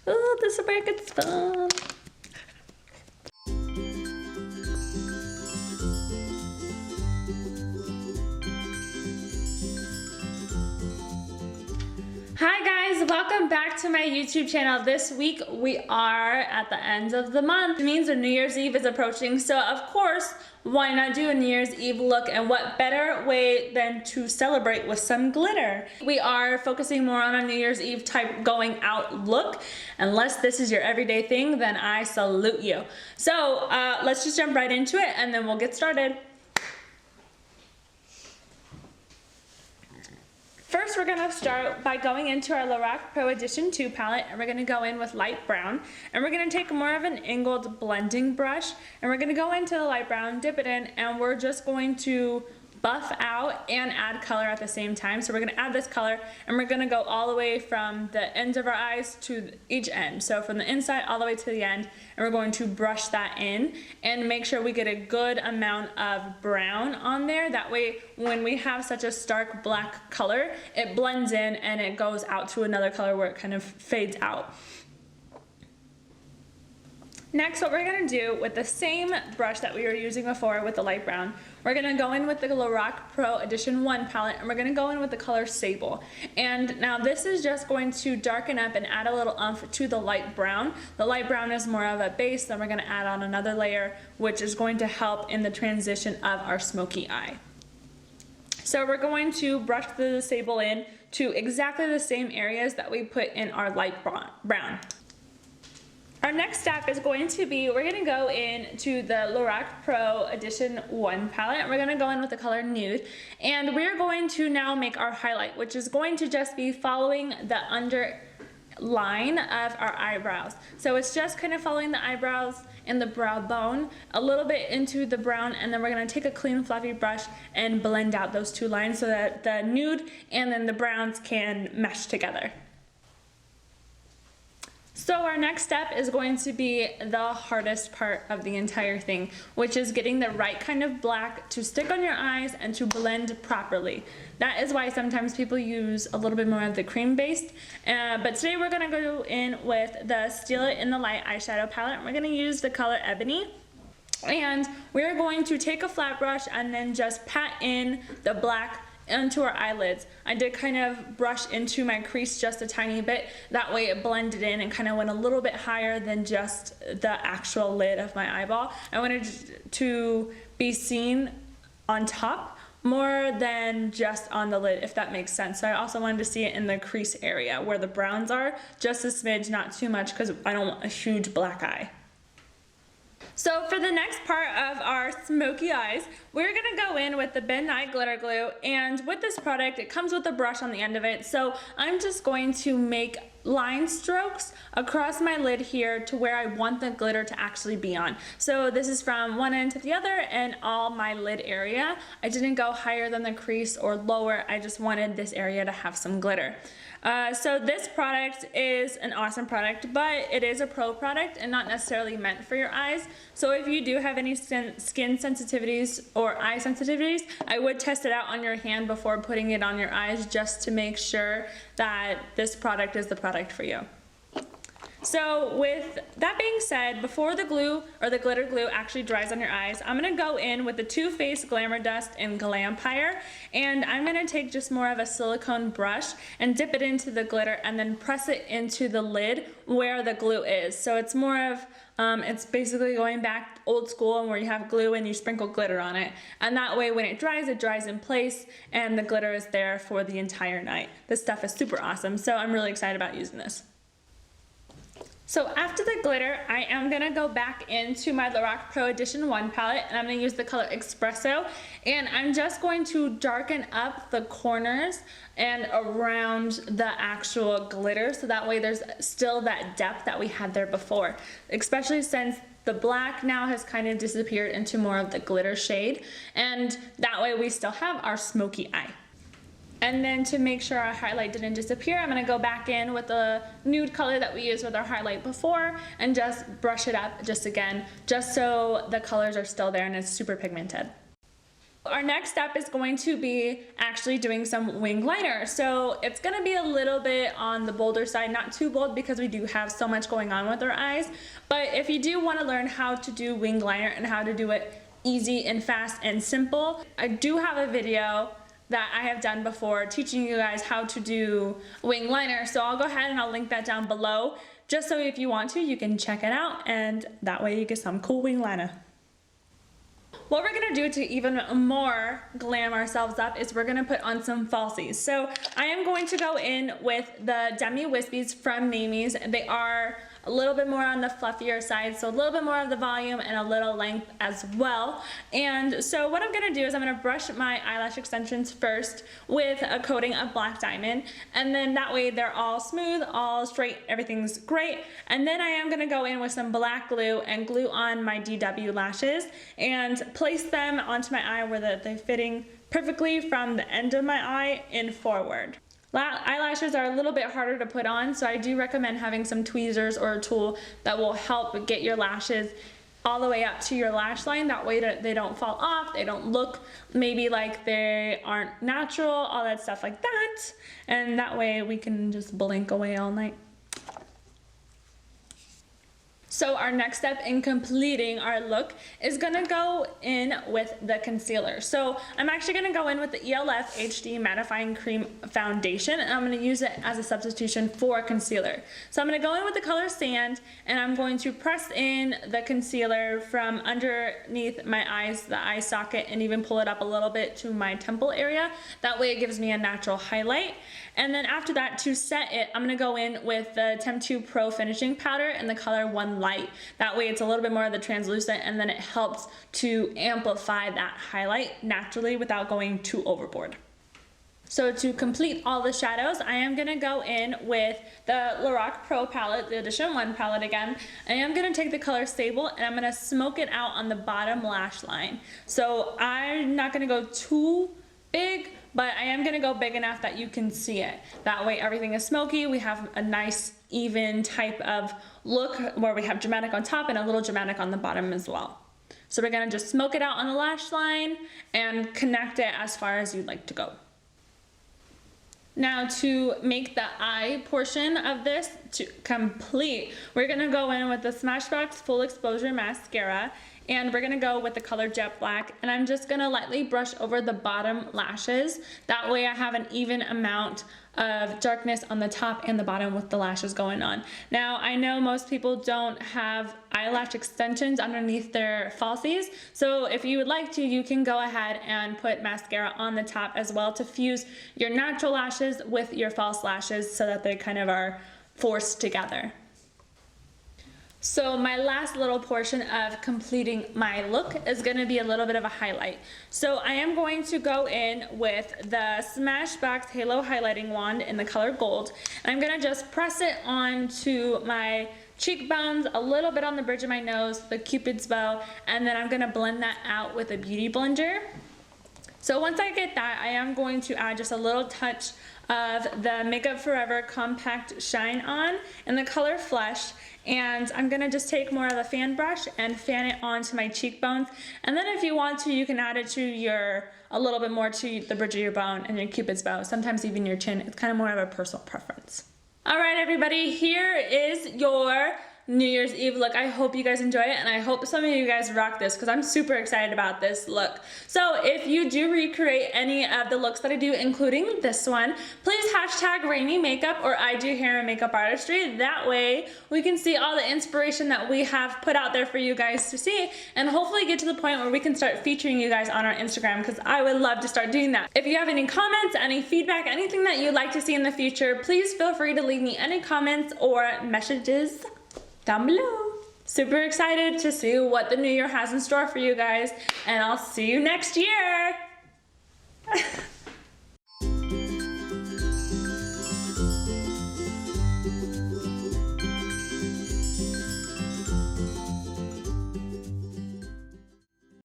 Oh, this is where it gets fun. Hi guys, welcome back to my YouTube channel. This week we are at the end of the month. It means New Year's Eve is approaching, so of course, why not do a New Year's Eve look, and what better way than to celebrate with some glitter. We are focusing more on a New Year's Eve type going out look. Unless this is your everyday thing, then I salute you. So let's just jump right into it and then we'll get started. First, we're gonna start by going into our Lorac Pro Edition 2 palette, and we're gonna go in with light brown, and we're gonna take more of an angled blending brush, and we're gonna go into the light brown, dip it in, and we're just going to buff out and add color at the same time. So we're gonna add this color, and we're gonna go all the way from the ends of our eyes to each end. So from the inside all the way to the end, and we're going to brush that in and make sure we get a good amount of brown on there. That way, when we have such a stark black color, it blends in and it goes out to another color where it kind of fades out. Next, what we're gonna do with the same brush that we were using before with the light brown, we're gonna go in with the Lorac Pro Edition 1 palette, and we're gonna go in with the color Sable. And now this is just going to darken up and add a little oomph to the light brown. The light brown is more of a base, then we're gonna add on another layer, which is going to help in the transition of our smoky eye. So we're going to brush the Sable in to exactly the same areas that we put in our light brown. Our next step is going to be, we're going to go into the Lorac Pro Edition 1 palette, and we're going to go in with the color Nude, and we're going to now make our highlight, which is going to just be following the underline of our eyebrows. So it's just kind of following the eyebrows and the brow bone a little bit into the brown, and then we're going to take a clean fluffy brush and blend out those two lines so that the nude and then the browns can mesh together. So our next step is going to be the hardest part of the entire thing, which is getting the right kind of black to stick on your eyes and to blend properly. That is why sometimes people use a little bit more of the cream based, but today we're going to go in with the Steal It in the Light eyeshadow palette. We're going to use the color Ebony, and we're going to take a flat brush and then just pat in the black into our eyelids. I did kind of brush into my crease just a tiny bit, that way it blended in and kind of went a little bit higher than just the actual lid of my eyeball. I wanted to be seen on top more than just on the lid, if that makes sense. So I also wanted to see it in the crease area where the browns are, just a smidge, not too much, because I don't want a huge black eye. So for the next part of our smoky eyes, we're gonna go in with the Ben Nye Glitter Glue, and with this product, it comes with a brush on the end of it, so I'm just going to make line strokes across my lid here to where I want the glitter to actually be on. So this is from one end to the other and all my lid area. I didn't go higher than the crease or lower, I just wanted this area to have some glitter. So this product is an awesome product, but it is a pro product and not necessarily meant for your eyes. So if you do have any skin sensitivities or eye sensitivities, I would test it out on your hand before putting it on your eyes, just to make sure that this product is the product for you. So with that being said, before the glue or the glitter glue actually dries on your eyes, I'm going to go in with the Too Faced Glamour Dust in Glampire, and I'm going to take just more of a silicone brush and dip it into the glitter and then press it into the lid where the glue is. So it's more of, it's basically going back old school and where you have glue and you sprinkle glitter on it. And that way when it dries in place and the glitter is there for the entire night. This stuff is super awesome, so I'm really excited about using this. So after the glitter, I am going to go back into my Lorac Pro Edition 1 palette, and I'm going to use the color Espresso, and I'm just going to darken up the corners and around the actual glitter, so that way there's still that depth that we had there before, especially since the black now has kind of disappeared into more of the glitter shade, and that way we still have our smoky eye. And then to make sure our highlight didn't disappear, I'm going to go back in with the nude color that we used with our highlight before and just brush it up just again, just so the colors are still there and it's super pigmented. Our next step is going to be actually doing some wing liner. So it's going to be a little bit on the bolder side, not too bold because we do have so much going on with our eyes. But if you do want to learn how to do wing liner and how to do it easy and fast and simple, I do have a video that I have done before teaching you guys how to do wing liner. So I'll go ahead and I'll link that down below, just so if you want to, you can check it out, and that way you get some cool wing liner. What we're gonna do to even more glam ourselves up is we're gonna put on some falsies. So I am going to go in with the Demi Wispies from Mamie's. They are a little bit more on the fluffier side, so a little bit more of the volume and a little length as well. And so what I'm gonna do is I'm gonna brush my eyelash extensions first with a coating of Black Diamond, and then that way they're all smooth, all straight, everything's great. And then I am gonna go in with some black glue and glue on my DW lashes and place them onto my eye where they're fitting perfectly from the end of my eye and forward. Eyelashes are a little bit harder to put on, so I do recommend having some tweezers or a tool that will help get your lashes all the way up to your lash line. That way they don't fall off, they don't look maybe like they aren't natural, all that stuff like that. And that way we can just blink away all night. So our next step in completing our look is gonna go in with the concealer. So I'm actually gonna go in with the ELF HD Mattifying Cream Foundation, and I'm gonna use it as a substitution for concealer. So I'm gonna go in with the color Sand, and I'm going to press in the concealer from underneath my eyes, the eye socket, and even pull it up a little bit to my temple area. That way it gives me a natural highlight. And then after that, to set it, I'm gonna go in with the Temptu Pro Finishing Powder in the color One Light. That way it's a little bit more of the translucent, and then it helps to amplify that highlight naturally without going too overboard. So to complete all the shadows, I am gonna go in with the Lorac Pro palette, the Edition 1 palette again. I am gonna take the color Sable and I'm gonna smoke it out on the bottom lash line. So I'm not gonna go too big, but I am gonna go big enough that you can see it. That way everything is smoky, we have a nice even type of look where we have dramatic on top and a little dramatic on the bottom as well. So we're gonna just smoke it out on the lash line and connect it as far as you'd like to go. Now to make the eye portion of this to complete, we're gonna go in with the Smashbox Full Exposure Mascara, and we're gonna go with the color Jet Black, and I'm just gonna lightly brush over the bottom lashes. That way I have an even amount of darkness on the top and the bottom with the lashes going on. Now I know most people don't have eyelash extensions underneath their falsies, so if you would like to, you can go ahead and put mascara on the top as well to fuse your natural lashes with your false lashes so that they kind of are forced together. So my last little portion of completing my look is going to be a little bit of a highlight. So I am going to go in with the Smashbox Halo Highlighting Wand in the color Gold. And I'm going to just press it onto my cheekbones, a little bit on the bridge of my nose, the Cupid's bow, and then I'm going to blend that out with a beauty blender. So once I get that, I am going to add just a little touch of the Makeup Forever Compact Shine On in the color Flesh, and I'm gonna just take more of the fan brush and fan it onto my cheekbones, and then if you want to, you can add it to a little bit more to the bridge of your bone and your Cupid's bow, sometimes even your chin. It's kind of more of a personal preference. All right, everybody, here is your New Year's Eve look. I hope you guys enjoy it, and I hope some of you guys rock this because I'm super excited about this look. So if you do recreate any of the looks that I do, including this one, please hashtag Rainy Makeup or I Do Hair and Makeup Artistry. That way we can see all the inspiration that we have put out there for you guys to see, and hopefully get to the point where we can start featuring you guys on our Instagram, because I would love to start doing that. If you have any comments, any feedback, anything that you'd like to see in the future, please feel free to leave me any comments or messages down below. Super excited to see what the new year has in store for you guys, and I'll see you next year.